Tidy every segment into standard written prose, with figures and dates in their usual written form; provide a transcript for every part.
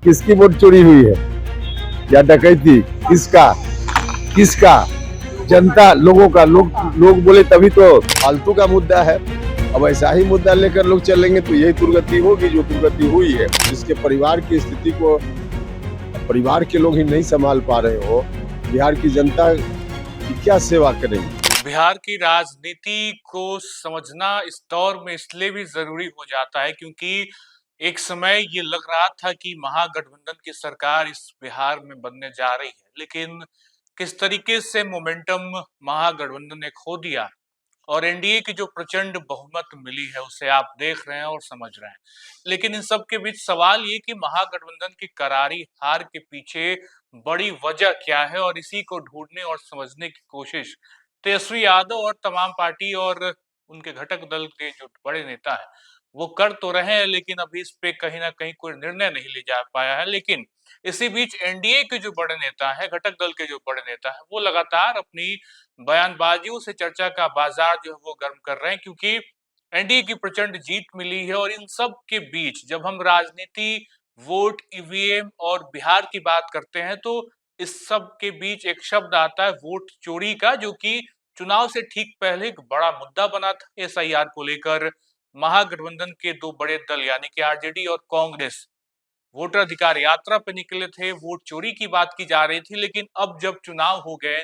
किसकी वोट चोरी हुई है या डकैती? किसका किसका? जनता, लोगों का। लोग बोले तभी तो। फालतू का मुद्दा है। अब ऐसा ही मुद्दा लेकर लोग चलेंगे तो यही दुर्गति होगी जो दुर्गति हुई है। जिसके परिवार की स्थिति को परिवार के लोग ही नहीं संभाल पा रहे हो, बिहार की जनता की क्या सेवा करेंगे? बिहार की राजनीति को समझना इस दौर में इसलिए भी जरूरी हो जाता है क्योंकि एक समय ये लग रहा था कि महागठबंधन की सरकार इस बिहार में बनने जा रही है, लेकिन किस तरीके से मोमेंटम महागठबंधन ने खो दिया और एनडीए की जो प्रचंड बहुमत मिली है उसे आप देख रहे हैं और समझ रहे हैं। लेकिन इन सब के बीच सवाल ये कि महागठबंधन की करारी हार के पीछे बड़ी वजह क्या है, और इसी को ढूंढने और समझने की कोशिश तेजस्वी यादव और तमाम पार्टी और उनके घटक दल के जो बड़े नेता हैं वो कर तो रहे हैं, लेकिन अभी इस पे कहीं ना कहीं कोई निर्णय नहीं ले जा पाया है। लेकिन इसी बीच एनडीए के जो बड़े नेता हैं, घटक दल के जो बड़े नेता हैं, वो लगातार अपनी बयानबाजियों से चर्चा का बाजार जो है वो गर्म कर रहे हैं, क्योंकि एनडीए की प्रचंड जीत मिली है। और इन सब के बीच जब हम राजनीति, वोट, ईवीएम और बिहार की बात करते हैं तो इस सब के बीच एक शब्द आता है वोट चोरी का, जो कि चुनाव से ठीक पहले एक बड़ा मुद्दा बना था। एसआईआर को लेकर महागठबंधन के दो बड़े दल यानी कि आरजेडी और कांग्रेस वोटर अधिकार यात्रा पे निकले थे, वोट चोरी की बात की जा रही थी। लेकिन अब जब चुनाव हो गए,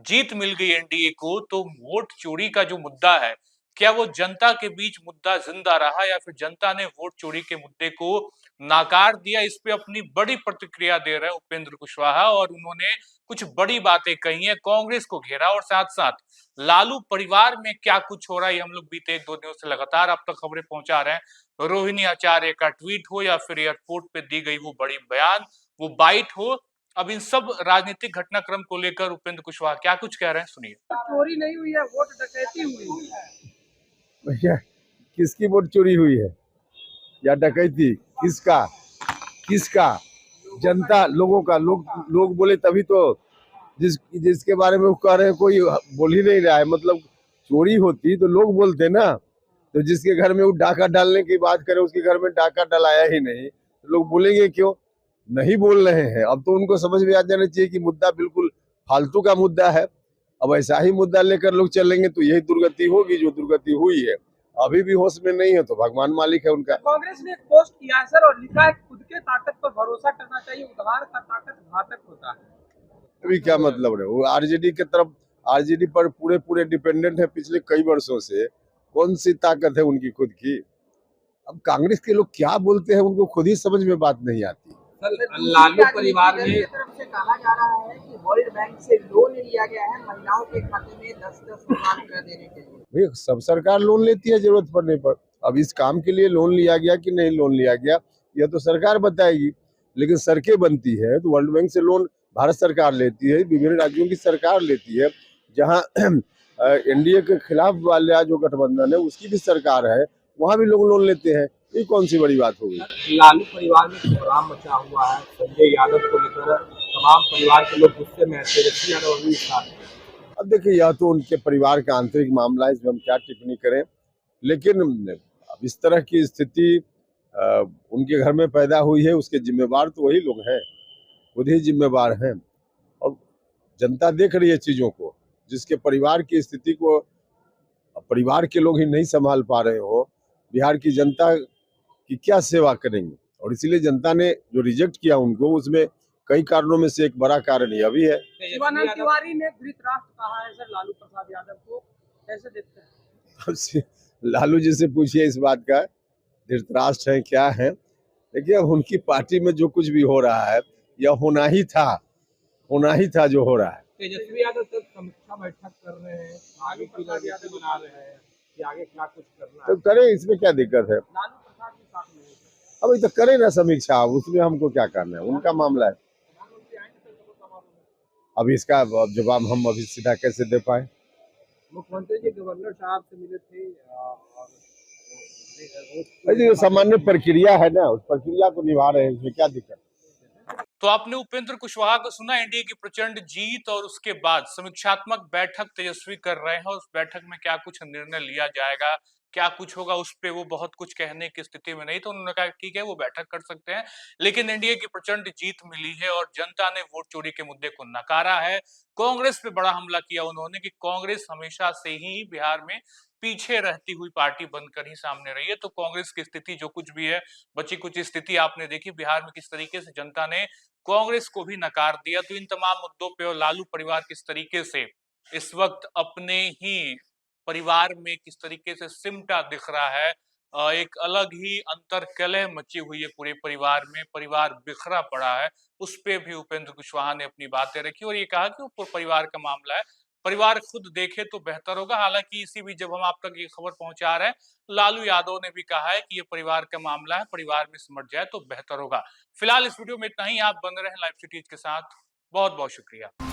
जीत मिल गई एनडीए को, तो वोट चोरी का जो मुद्दा है, क्या वो जनता के बीच मुद्दा जिंदा रहा या फिर जनता ने वोट चोरी के मुद्दे को नाकार दिया? इस पे अपनी बड़ी प्रतिक्रिया दे रहे हैं उपेंद्र कुशवाहा, और उन्होंने कुछ बड़ी बातें कही हैं, कांग्रेस को घेरा और साथ साथ लालू परिवार में क्या कुछ हो रहा है, हम लोग बीते एक दो दिनों से लगातार आप तक खबरें पहुंचा रहे हैं। रोहिणी आचार्य का ट्वीट हो या फिर एयरपोर्ट पे दी गई वो बड़ी बयान, वो बाइट हो, अब इन सब राजनीतिक घटनाक्रम को लेकर उपेंद्र कुशवाहा क्या कुछ कह रहे हैं, सुनिए। चोरी नहीं हुई है, वोट डकैती हुई है। भैया, किसकी वोट चोरी हुई है या डकैती? किसका किसका? जनता, लोगों का। लोग बोले तभी तो। जिसके बारे में वो कह रहे हैं कोई बोल ही नहीं रहा है। मतलब चोरी होती तो लोग बोलते ना। तो जिसके घर में वो डाका डालने की बात करे, उसके घर में डाका डलाया ही नहीं, तो लोग बोलेंगे क्यों? नहीं बोल रहे हैं। अब तो उनको समझ में आ जाना चाहिए कि मुद्दा बिल्कुल फालतू का मुद्दा है। अब ऐसा ही मुद्दा लेकर लोग चलेंगे तो यही दुर्गति होगी जो दुर्गति हुई है। अभी भी होश में नहीं है तो भगवान मालिक है उनका। कांग्रेस ने एक पोस्ट किया है सर, और लिखा है खुद के ताकत पर भरोसा करना चाहिए, उधार का ताकत घातक होता है। अभी क्या मतलब है? वो आरजेडी की तरफ, आरजेडी पर पूरे पूरे डिपेंडेंट है पिछले कई वर्षों से। कौन सी ताकत है उनकी खुद की? अब कांग्रेस के लोग क्या बोलते हैं उनको खुद ही समझ में बात नहीं आती। सर, लालू परिवार में तरफ से कहा जा रहा है कि वर्ल्ड बैंक से लोन लिया गया है महिलाओं के खाते में 10-10 लाख रुपए देने के लिए। भैया, सब सरकार लोन लेती है जरूरत पड़ने पर। अब इस काम के लिए लोन लिया गया कि नहीं लोन लिया गया, यह तो सरकार बताएगी। लेकिन सड़कें बनती है तो वर्ल्ड बैंक से लोन भारत सरकार लेती है, विभिन्न राज्यों की सरकार लेती है। जहाँ एनडीए के खिलाफ वाला जो गठबंधन है उसकी भी सरकार है, वहाँ भी लोग लोन लेते हैं। ये कौन सी बड़ी बात हो गई? लालू परिवार में कोहराम मचा हुआ है, संजय यादव को लेकर तमाम परिवार के लोग गुस्से में हैं, तेजस्वी यादव अभी साथ हैं। अब देखिए, यह तो उनके परिवार का आंतरिक मामला है, इसमें हम क्या टिप्पणी करें। लेकिन अब इस तरह की स्थिति उनके घर में पैदा हुई है, उसके जिम्मेवार तो वही लोग हैं, खुद ही जिम्मेवार हैं। और जनता देख रही है चीजों को। जिसके परिवार की स्थिति को परिवार के लोग ही नहीं संभाल पा रहे हो, बिहार की जनता की क्या सेवा करेंगे? और इसीलिए जनता ने जो रिजेक्ट किया उनको, उसमें कई कारणों में से एक बड़ा कारण यह भी है। शिवानंद तिवारी ने धृतराष्ट्र कहा है सर लालू प्रसाद यादव को, कैसे देखते हैं? अब लालू जी से पूछिए इस बात का, धृतराष्ट्र है क्या है। देखिए, उनकी पार्टी में जो कुछ भी हो रहा है यह होना ही था जो हो रहा है। तेजस्वी यादव तक समीक्षा बैठक कर रहे हैं, आगे की रणनीति बना रहे हैं कि आगे क्या कुछ करना तो है। करें, इसमें क्या दिक्कत है? लालू प्रसाद भी साथ में हैं। अभी तो करें ना समीक्षा, उसमें हमको क्या करना है, उनका मामला है। प्रधानमंत्री आएंगे तो सबको समारोह में। अभी इसका जवाब हम अभी सीधा कैसे दे पाए? मुख्यमंत्री जी गवर्नर साहब से मिले थे अरे जो सामान्य प्रक्रिया है ना, उस प्रक्रिया को निभा रहे हैं, इसमें क्या दिक्कत? तो आपने उपेंद्र कुशवाहा को सुना, एनडीए की प्रचंड जीत और उसके बाद समीक्षात्मक बैठक तेजस्वी कर रहे हैं, और उस बैठक में क्या कुछ निर्णय लिया जाएगा क्या कुछ होगा उस पे वो बहुत कुछ कहने की स्थिति में नहीं, तो उन्होंने कहा ठीक है वो बैठक कर सकते हैं, लेकिन एनडीए की प्रचंड जीत मिली है और जनता ने वोट चोरी के मुद्दे को नकारा है। कांग्रेस पे बड़ा हमला किया उन्होंने कि कांग्रेस हमेशा से ही बिहार में पीछे रहती हुई पार्टी बनकर ही सामने रही है। तो कांग्रेस की स्थिति जो कुछ भी है, बची कुछ स्थिति आपने देखी बिहार में किस तरीके से जनता ने कांग्रेस को भी नकार दिया। तो इन तमाम मुद्दों पे और लालू परिवार किस तरीके से इस वक्त अपने ही परिवार में किस तरीके से सिमटा दिख रहा है, एक अलग ही अंतर्कलह मची हुई है पूरे परिवार में, परिवार बिखरा पड़ा है, उस पे भी उपेंद्र कुशवाहा ने अपनी बातें रखी और ये कहा कि वो परिवार का मामला है, परिवार खुद देखे तो बेहतर होगा। हालांकि इसी बीच जब हम आप तक ये खबर पहुंचा रहे हैं, लालू यादव ने भी कहा है कि ये परिवार का मामला है, परिवार में सिमट जाए तो बेहतर होगा। फिलहाल इस वीडियो में इतना ही। आप बन रहे हैं लाइव सिटीज के साथ। बहुत बहुत शुक्रिया।